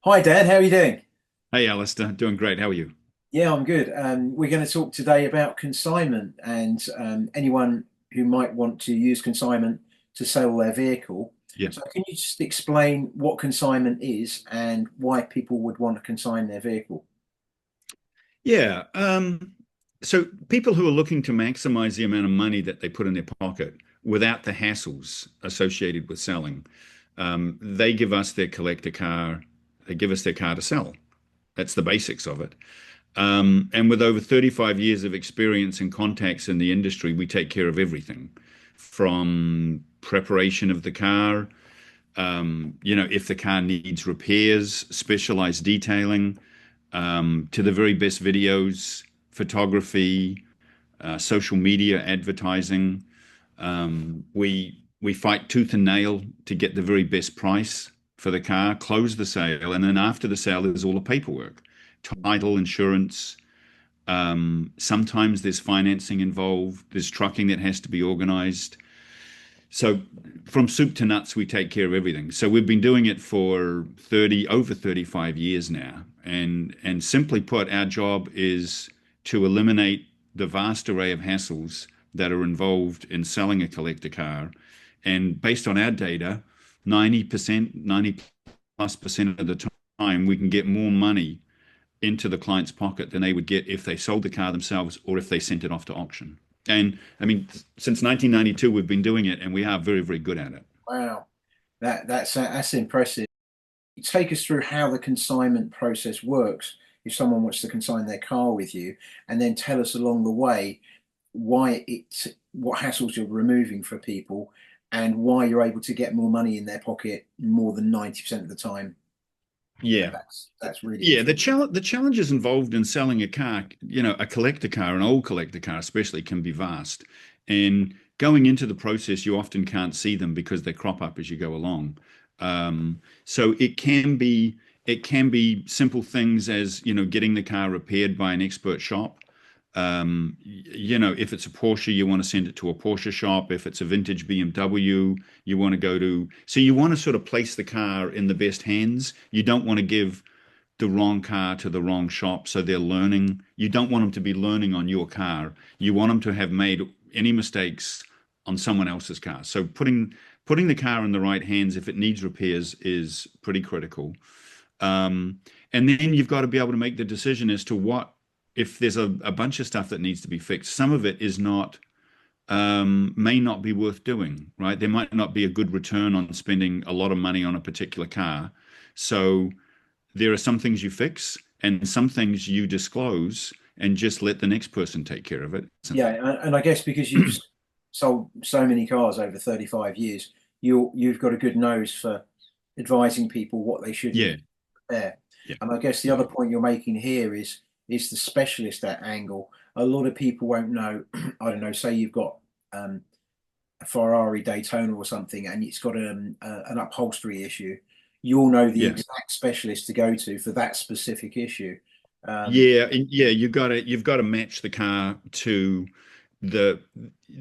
Hi Dan, how are you doing? Hey, Alistair, doing great. How are you? Yeah, I'm good. We're going to talk today about consignment and anyone who might want to use consignment to sell their vehicle. Yeah. So, can you just explain what consignment is and why people would want to consign their vehicle? Yeah. So people who are looking to maximize the amount of money that they put in their pocket without the hassles associated with selling, they give us their collector car. They give us their car to sell. That's the basics of it. And with over 35 years of experience and contacts in the industry, we take care of everything from preparation of the car, if the car needs repairs, specialized detailing, to the very best videos, photography, social media advertising. We fight tooth and nail to get the very best price for the car, close the sale, and then after the sale, there's all the paperwork, title, insurance. Sometimes there's financing involved. There's trucking that has to be organized. So from soup to nuts, we take care of everything. So we've been doing it for over 35 years now. And simply put, our job is to eliminate the vast array of hassles that are involved in selling a collector car. And based on our data, 90%, 90 plus percent of the time, we can get more money into the client's pocket than they would get if they sold the car themselves or if they sent it off to auction. And I mean, since 1992, we've been doing it and we are very, very good at it. Wow, that's impressive. Take us through how the consignment process works if someone wants to consign their car with you, and then tell us along the way what hassles you're removing for people and why you're able to get more money in their pocket more than 90% of the time. Yeah. That's really Yeah, interesting. the challenges involved in selling a car, a collector car, an old collector car especially, can be vast. And going into the process, you often can't see them because they crop up as you go along. So it can be simple things as, getting the car repaired by an expert shop. If it's a Porsche, you want to send it to a Porsche shop. If it's a vintage BMW, you want to so you want to sort of place the car in the best hands. You don't want to give the wrong car to the wrong shop so they're learning. You don't want them to be learning on your car. You want them to have made any mistakes on someone else's car. So putting the car in the right hands if it needs repairs is pretty critical. And then you've got to be able to make the decision as to what, if there's a bunch of stuff that needs to be fixed. Some of it is not may not be worth doing, right? There might not be a good return on spending a lot of money on a particular car. So there are some things you fix and some things you disclose and just let the next person take care of it. Yeah, and I guess because you've sold so many cars over 35 years, you've got a good nose for advising people what they should and Yeah, there. yeah, And I guess the yeah, other point you're making here is the specialist at angle. A lot of people won't know. I don't know. Say you've got a Ferrari Daytona or something, and it's got an upholstery issue. You'll know the yeah. exact specialist to go to for that specific issue. Um, Yeah, and yeah, you've got to match the car to the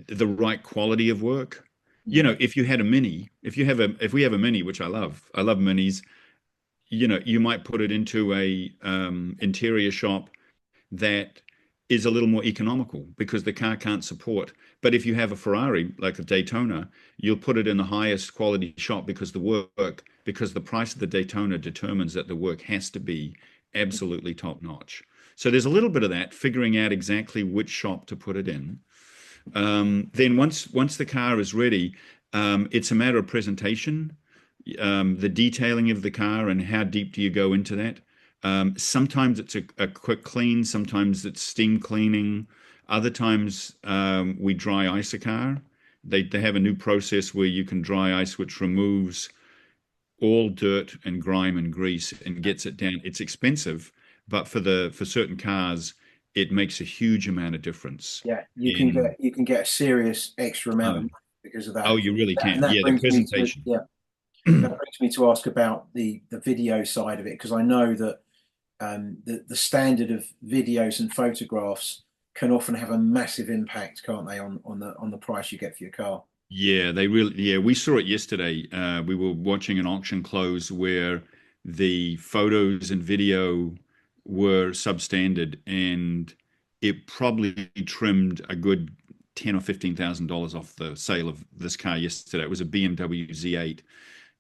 the right quality of work. If you had a Mini, if we have a Mini, which I love Minis, you might put it into a interior shop that is a little more economical because the car can't support. But if you have a Ferrari, like a Daytona, you'll put it in the highest quality shop because the price of the Daytona determines that the work has to be absolutely top notch. So there's a little bit of that, figuring out exactly which shop to put it in. Then once the car is ready, it's a matter of presentation, the detailing of the car, and how deep do you go into that. Sometimes it's a quick clean, sometimes it's steam cleaning. Other times we dry ice a car. They have a new process where you can dry ice, which removes all dirt and grime and grease and gets it down. It's expensive, but for certain cars, it makes a huge amount of difference. yeah, In you can get a serious extra amount of oh, money because of oh, that. you really And can. that Yeah, the brings me to presentation. yeah, that brings me to ask about the video side of it because I know that the standard of videos and photographs can often have a massive impact, can't they, on the price you get for your car? Yeah, they really, yeah, we saw it yesterday. We were watching an auction close where the photos and video were substandard, and it probably trimmed a good $10,000 or $15,000 off the sale of this car yesterday. It was a BMW Z8.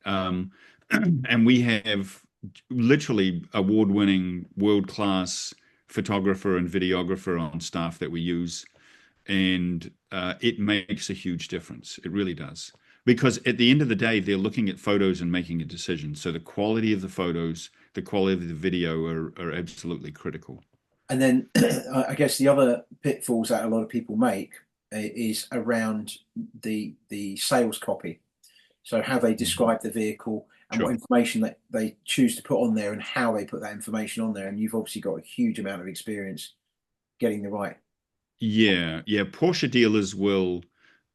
Um, and we have literally award-winning, world-class photographer and videographer on staff that we use, and it makes a huge difference. It really does. Because at the end of the day, they're looking at photos and making a decision. So the quality of the photos, the quality of the video are absolutely critical. And then I guess the other pitfalls that a lot of people make is around the sales copy. So how they Mhm. describe the vehicle and what Sure. information that they choose to put on there and how they put that information on there. And you've obviously got a huge amount of experience getting the right. Yeah, yeah. Porsche dealers will,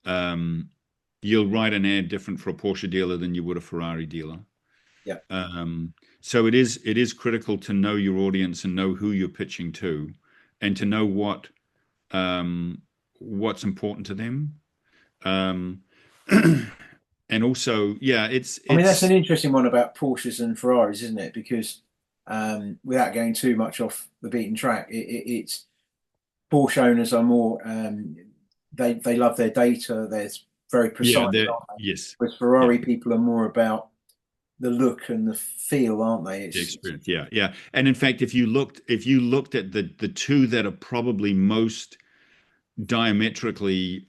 um, you'll write an ad different for a Porsche dealer than you would a Ferrari dealer. Yeah. So it is critical to know your audience and know who you're pitching to, and to know um, what's important to them. Um, and also, yeah, it's I mean, that's an it's interesting one about Porsches and Ferraris, isn't it? Because without going too much off the beaten track, it's Porsche owners are more they love their data. They're very yeah, precise, aren't they? yes, Whereas yeah, Ferrari people are more about the look and the feel, aren't they? the It's experience, yeah, yeah. And in fact, if you looked at the two that are probably most diametrically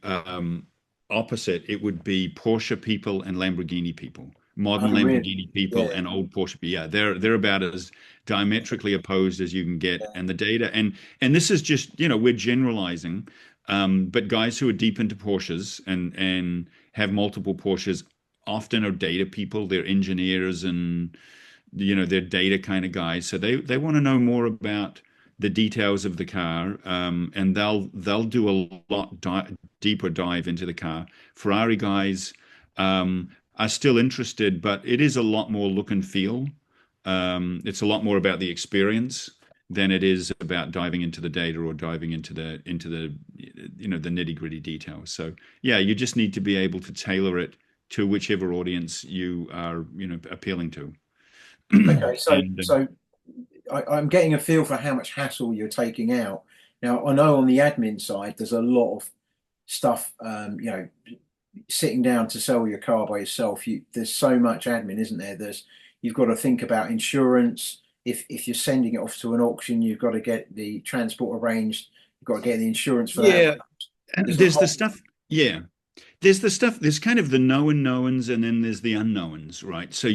opposite, it would be Porsche people and Lamborghini people. Modern oh really, Lamborghini people yeah, and old Porsche people. Yeah, they're about as diametrically opposed as you can get. yeah, And the data, and this is just, we're generalizing, but guys who are deep into Porsches and have multiple Porsches often are data people. They're engineers, and they're data kind of guys. So they want to know more about the details of the car, and they'll do a lot deeper dive into the car. Ferrari guys are still interested, but it is a lot more look and feel. It's a lot more about the experience than it is about diving into the data or diving into the the nitty-gritty details. So yeah, you just need to be able to tailor it to whichever audience you are appealing to. okay. So And so I'm getting a feel for how much hassle you're taking out. Now I know on the admin side, there's a lot of stuff. Sitting down to sell your car by yourself, there's so much admin, isn't there? You've got to think about insurance. If you're sending it off to an auction, you've got to get the transport arranged. You've got to get the insurance for that. yeah, There's a there's the whole stuff. Yeah, there's kind of the known knowns, and then there's the unknowns, right? So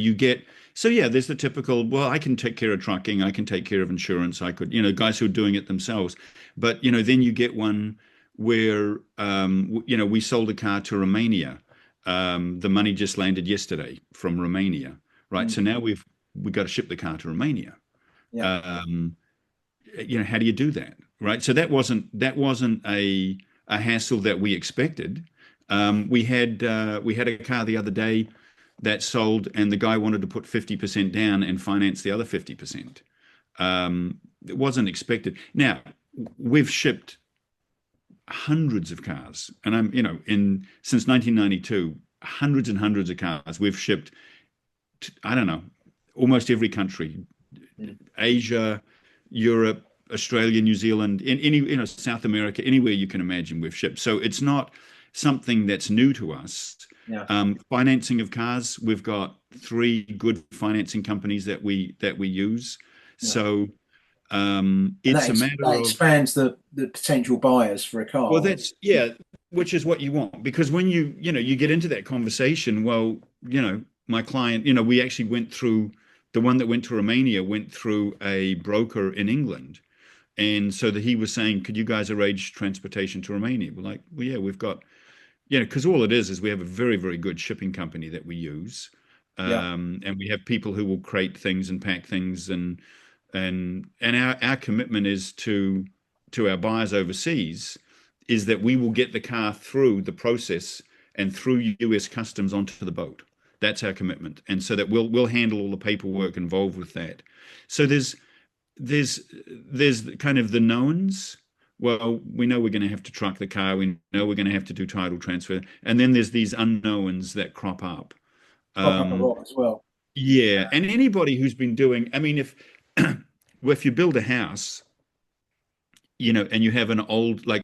yeah, there's the typical, well, I can take care of trucking, I can take care of insurance, I could, guys who are doing it themselves. But, then you get one where, we sold a car to Romania. The money just landed yesterday from Romania, right? So Mm, now we've got to ship the car to Romania. yeah, Um, how do you do that, right? So that wasn't a hassle that we expected. We had a car the other day that sold, and the guy wanted to put 50% down and finance the other 50%. It wasn't expected. Now, we've shipped hundreds of cars, and in since 1992, hundreds and hundreds of cars we've shipped. I don't know, almost every country, mm, Asia, Europe, Australia, New Zealand, in any, South America, anywhere you can imagine we've shipped. So it's not something that's new to us. yeah, Financing of cars, we've got three good financing companies that we use. yeah. So And it's a matter that of, expands the potential buyers for a well, car. that's, yeah, which is what you want, because when you get into that conversation, well, my client, we actually went through, the one that went to Romania went through a broker in England. And so that he was saying, could you guys arrange transportation to Romania? We're like, well, yeah, we've got, because all it is we have a very, very good shipping company that we use. Yeah, And we have people who will crate things and pack things, and our commitment is to our buyers overseas is that we will get the car through the process and through US customs onto the boat. That's our commitment. And so that we'll handle all the paperwork involved with that. So there's there's kind of the knowns. Well, we know we're going to have to truck the car. We know we're going to have to do title transfer, and then there's these unknowns that crop up. crop up a Um, lot as well. Yeah, and anybody who's been doing, I mean, if well, if you build a house, and you have an old, like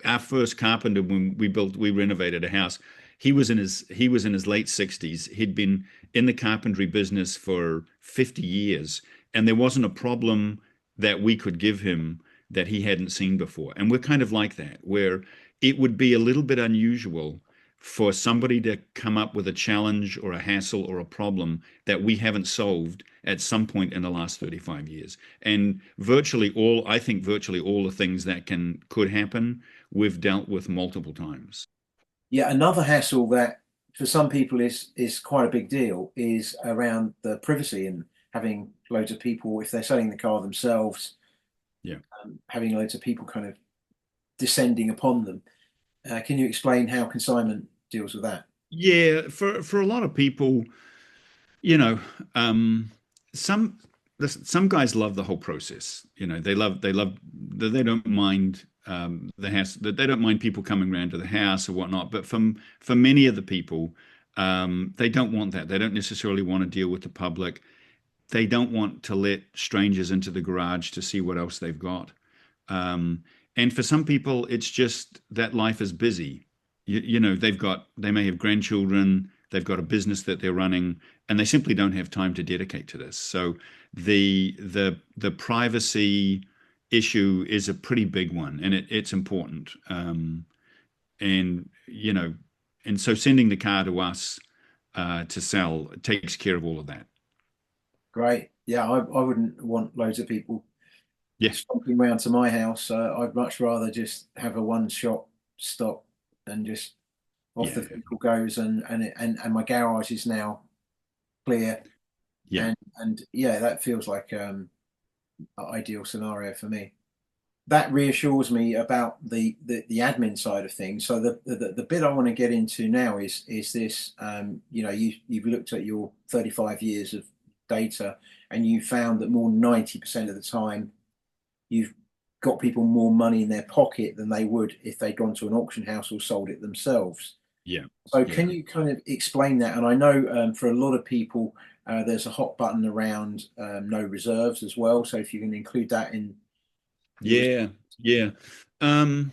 our first carpenter when we renovated a house, he was in his late 60s. He'd been in the carpentry business for 50 years, and there wasn't a problem that we could give him that he hadn't seen before. And we're kind of like that, where it would be a little bit unusual for somebody to come up with a challenge or a hassle or a problem that we haven't solved at some point in the last 35 years. And I think virtually all the things that could happen, we've dealt with multiple times. Yeah, another hassle that for some people is quite a big deal is around the privacy and having loads of people, if they're selling the car themselves, Yeah. having loads of people kind of descending upon them. Can you explain how consignment deals with that? Yeah, for a lot of people, you know, um, some some guys love the whole process. They don't mind the house, that they don't mind people coming around to the house or whatnot. But for many of the people, they don't want that. They don't necessarily want to deal with the public. They don't want to let strangers into the garage to see what else they've got. Um, and for some people, it's just that life is busy. They may have grandchildren, they've got a business that they're running, and they simply don't have time to dedicate to this. So the privacy issue is a pretty big one, and it's important. And so sending the car to us to sell takes care of all of that. Great. Yeah, I wouldn't want loads of people Yeah, stomping round to my house. I'd much rather just have a one-shot stop and just off the yeah, vehicle goes, and my garage is now clear, yeah, and yeah, that feels like an ideal scenario for me. That reassures me about the admin side of things. So the bit I want to get into now is this. You've looked at your 35 years of data, and you found that more than 90% of the time you've got people more money in their pocket than they would if they'd gone to an auction house or sold it themselves. yeah, So yeah. can you kind of explain that? And I know for a lot of people, there's a hot button around no reserves as well. So if you can include that in your, Yeah, yeah. Um,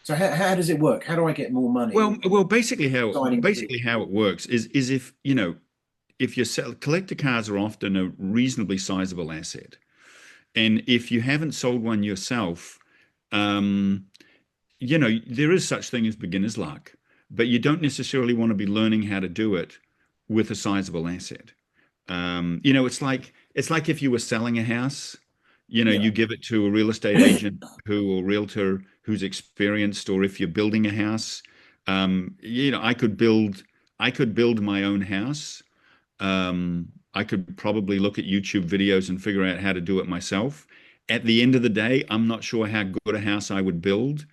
so how does it work? How do I get more money well, basically how signing a deal? basically how it works is if you sell collector cars are often a reasonably sizable asset, and if you haven't sold one yourself, um, there is such thing as beginner's luck, but you don't necessarily want to be learning how to do it with a sizable asset. It's like if you were selling a house, Yeah, you give it to a real estate agent or realtor who's experienced, or if you're building a house, I could build my own house. I could probably look at YouTube videos and figure out how to do it myself. At the end of the day, I'm not sure how good a house I would build,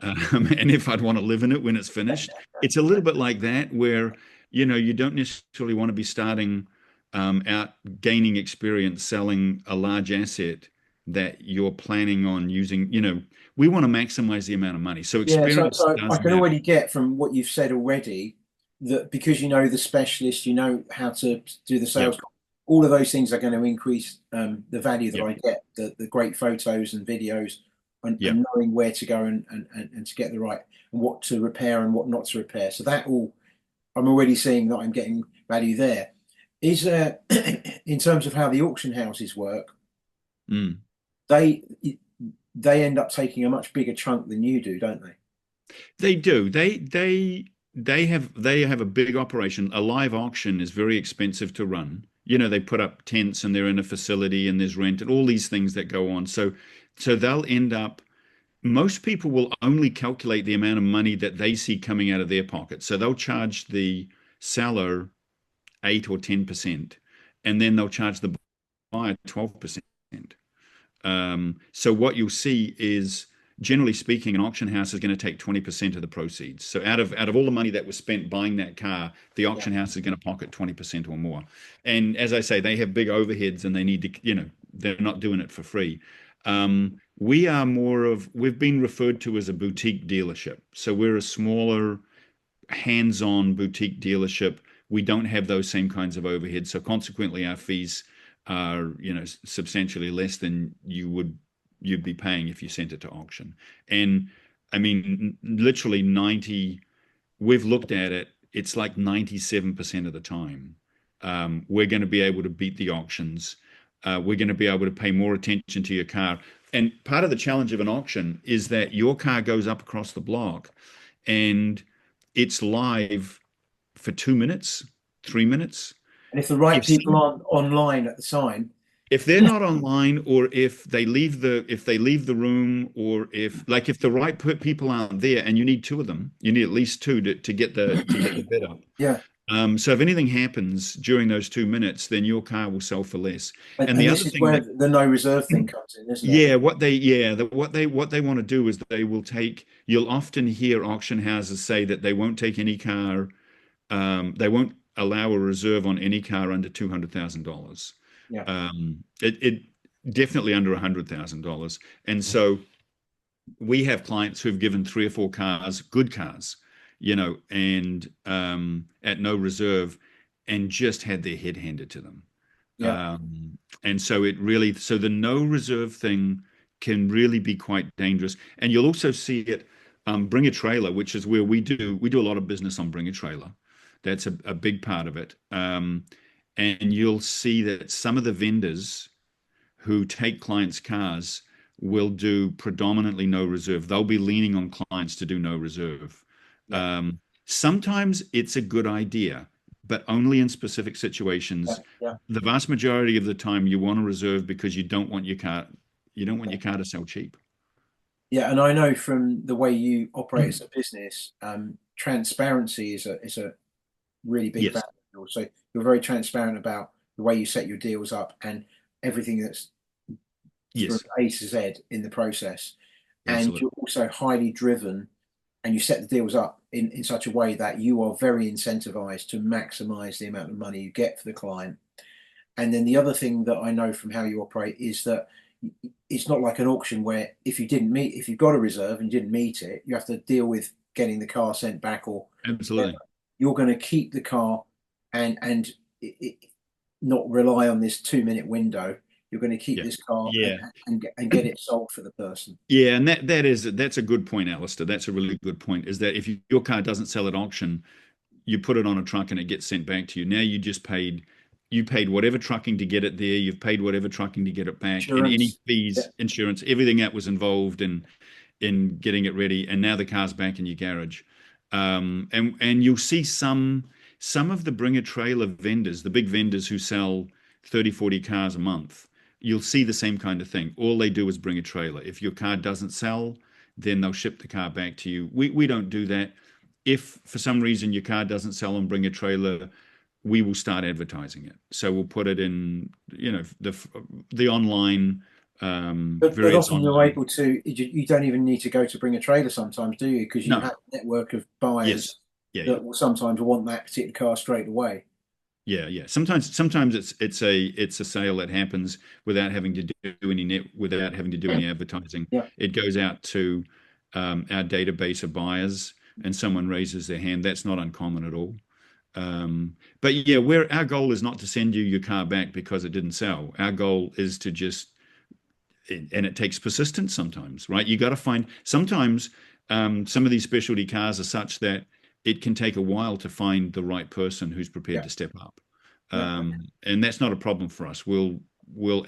and if I'd want to live in it when it's finished. It's a little bit like that, where you don't necessarily want to be starting out gaining experience selling a large asset that you're planning on using. We want to maximize the amount of money, so yeah. So, experience so I does can matter. already get from what you've said already that because you know the specialist, you know how to do the Yep, sales. All of those things are going to increase the value that yep, I get, the great photos and videos, yep. and knowing where to go and to get the right and what to repair and what not to repair. So that all, I'm already seeing that I'm getting value there. Is in terms of how the auction houses work, Mm. they they end up taking a much bigger chunk than you do, don't they? They do. They have a big operation. A live auction is very expensive to run. They put up tents and they're in a facility and there's rent and all these things that go on. So they'll end up. Most people will only calculate the amount of money that they see coming out of their pocket. So they'll charge the seller 8 or 10%, and then they'll charge the buyer 12%. So what you'll see is, generally speaking, an auction house is going to take 20% of the proceeds. So out of all the money that was spent buying that car, the Yeah. auction house is going to pocket 20% or more. And as I say, they have big overheads and they need to, they're not doing it for free. We've been referred to as a boutique dealership. So we're a smaller, hands-on boutique dealership we don't have those same kinds of overheads. So consequently, our fees are, substantially less than you'd be paying if you sent it to auction. And I mean, literally 90, we've looked at it, it's like 97% of the time. We're going to be able to beat the auctions. We're going to be able to pay more attention to your car. And part of the challenge of an auction is that your car goes up across the block and it's live for 2 minutes, 3 minutes. And if the right If people some, aren't online at the time, if they're not online, or if they leave the room, or if the right people aren't there, and you need two of them, you need at least two to get the bid up. yeah. So if anything happens during those 2 minutes, then your car will sell for less. And And the this other is thing where that the no reserve thing comes in, isn't it? Yeah, what they want to do is they will take. You'll often hear auction houses say that they won't take any car. They won't allow a reserve on any car under $200,000. Yeah. It definitely under $100,000. And so we have clients who've given three or four cars, good cars, and at no reserve, and just had their head handed to them. Yeah. And so so the no reserve thing can really be quite dangerous. And you'll also see it, bring a trailer, which is where we do a lot of business on bring a trailer. That's a big part of it. And you'll see that some of the vendors who take clients' cars will do predominantly no reserve. They'll be leaning on clients to do no reserve. Yeah. Sometimes it's a good idea, but only in specific Yeah. situations. Yeah. The vast majority of the time, you want to reserve because you don't want your car to sell cheap. Yeah, and I know from the way you operate as a business, transparency is a really big Yes, value. So you're very transparent about the way you set your deals up and everything that's from yes, A to Z in the process. And absolutely. you're also highly driven and you set the deals up in such a way that you are very incentivized to maximize the amount of money you get for the client. And then the other thing that I know from how you operate is that it's not like an auction where if you've got a reserve and you didn't meet it, you have to deal with getting the car sent back or whatever. Absolutely. You're going to keep the car and not rely on this 2 minute window. You're going to keep Yeah. this car Yeah. and get it sold for the person. Yeah, and that's a good point, Alistair. That's a really good point. Is that if your car doesn't sell at auction, you put it on a truck and it gets sent back to you. Now you paid whatever trucking to get it there. You've paid whatever trucking to get it back, and any Insurance. Yeah. fees, insurance, everything that was involved in getting it ready. And now the car's back in your garage. And you'll see some of the bringer trailer vendors, the big vendors who sell 30, 40 cars a month. You'll see the same kind of thing. All they do is bring a trailer. If your car doesn't sell, then they'll ship the car back to you. We don't do that. If for some reason your car doesn't sell and bring a trailer, we will start advertising it. So we'll put it in, the online, But various often you're online. able to, you don't even need to go to bring a trailer sometimes, do you? Because you No, have a network of yes, buyers yeah, yeah. that will sometimes want that particular car straight away. Yeah, yeah. Sometimes it's a sale that happens without having to do any advertising. Yeah. It goes out to our database of buyers, and someone raises their hand. That's not uncommon at all. But yeah, our goal is not to send you your car back because it didn't sell. Our goal is to just, and it takes persistence sometimes, right? You got to find sometimes some of these specialty cars are such that it can take a while to find the right person who's prepared Yeah. to step up. Yeah. And that's not a problem for us. We'll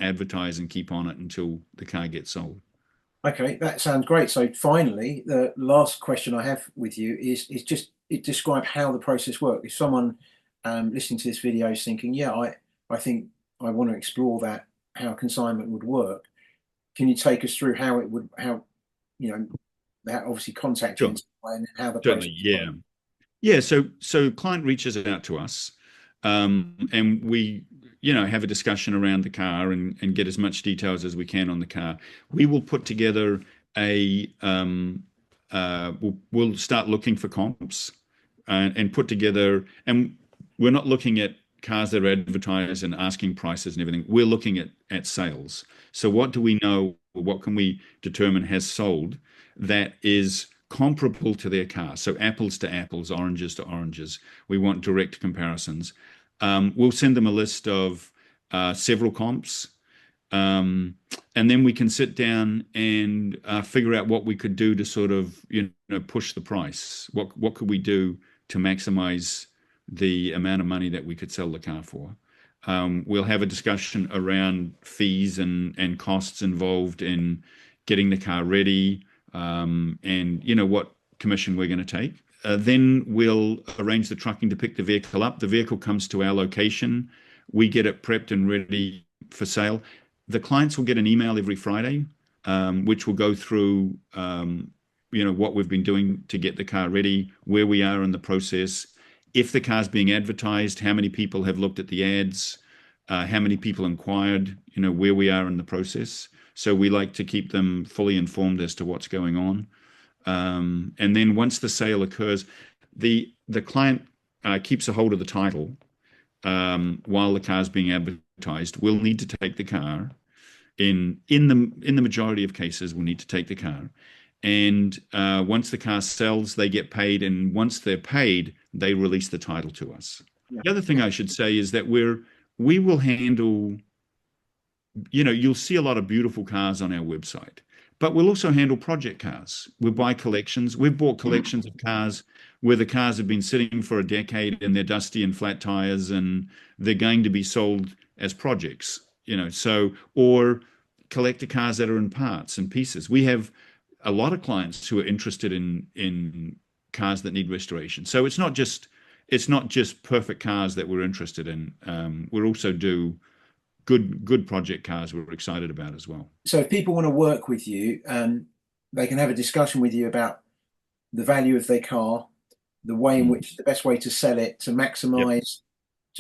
advertise and keep on it until the car gets sold. Okay, that sounds great. So finally, the last question I have with you is just describe how the process works. If someone listening to this video is thinking, yeah, I think I want to explore that, how consignment would work. Can you take us through how it would, how, you know, that obviously contact you Sure, in some way and how the process certainly, yeah. works? Yeah, so client reaches out to us, and we, have a discussion around the car and get as much details as we can on the car. We will put together we'll start looking for comps and put together, and we're not looking at cars that are advertised and asking prices and everything. We're looking at sales. So what do we know? What can we determine has sold that is comparable to their car. So apples to apples, oranges to oranges. We want direct comparisons. We'll send them a list of several comps. Um, and then we can sit down and figure out what we could do to sort of, push the price. What could we do to maximize the amount of money that we could sell the car for? We'll have a discussion around fees and costs involved in getting the car ready, and what commission we're going to take. Then we'll arrange the trucking to pick the vehicle up. The vehicle comes to our location. We get it prepped and ready for sale. The clients will get an email every Friday, which will go through, what we've been doing to get the car ready, where we are in the process, if the car's being advertised, how many people have looked at the ads, how many people inquired, where we are in the process. So we like to keep them fully informed as to what's going on. And then once the sale occurs, the client keeps a hold of the title while the car's being advertised. We'll need to take the car. In the majority of cases, we'll need to take the car. And once the car sells, they get paid. And once they're paid, they release the title to us. Yeah. The other thing I should say is that we will handle, you'll see a lot of beautiful cars on our website, but we'll also handle project cars. We buy collections. We've bought collections of cars where the cars have been sitting for a decade and they're dusty and flat tires and they're going to be sold as projects, or collector cars that are in parts and pieces. We have a lot of clients who are interested in cars that need restoration. So it's not just perfect cars that we're interested in. We also do good project cars we're excited about as well. So if people want to work with you, they can have a discussion with you about the value of their car, the way in which the best way to sell it, to Yep. maximize,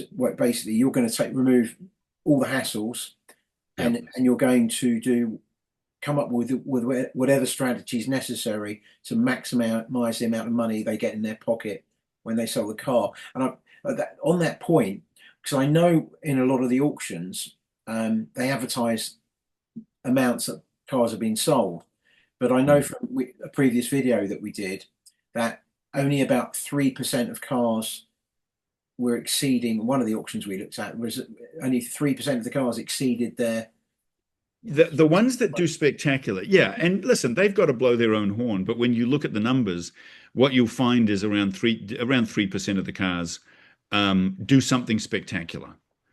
what basically you're going to remove all the hassles, Yep. and you're going to come up with whatever strategies necessary to maximize the amount of money they get in their pocket when they sell the car. And on that point, because I know in a lot of the auctions, they advertise amounts that cars have been sold, but I know from a previous video that we did that only about 3% of cars were exceeding. One of the auctions we looked at was only 3% of the cars exceeded their. The ones that do spectacular, yeah. And listen, they've got to blow their own horn. But when you look at the numbers, what you'll find is around 3% of the cars do something spectacular.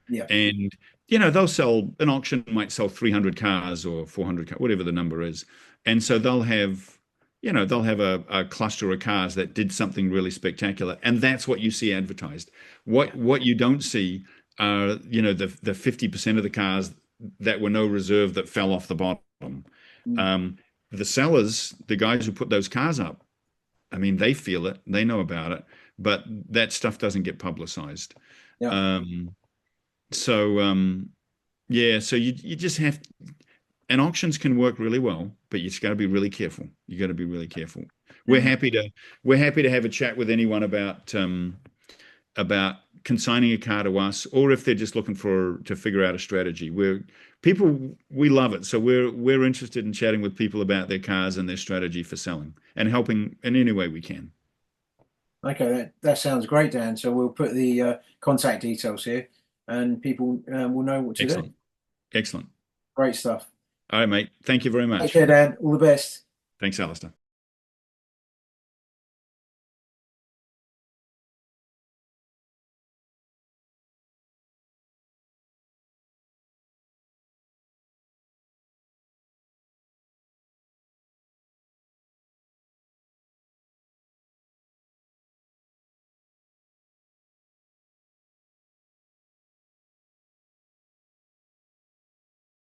Yeah. And they'll sell, an auction might sell 300 cars or 400 cars, whatever the number is. And so they'll have a cluster of cars that did something really spectacular, and that's what you see advertised. What you don't see are the 50% of the cars that were no reserve that fell off the bottom. The sellers, the guys who put those cars up, I mean, they feel it, they know about it, but that stuff doesn't get publicized. Yeah. Yeah, so you just have, and auctions can work really well, but you just got to be really careful. You got to be really careful. We're happy to have a chat with anyone about consigning a car to us, or if they're just looking to figure out a strategy. We love it. So we're interested in chatting with people about their cars and their strategy for selling and helping in any way we can. Okay, that sounds great, Dan. So we'll put the contact details here, and people will know what to do. Excellent. Excellent. Great stuff. All right, mate. Thank you very Take much. care, Dan. All the best. Thanks, Alistair.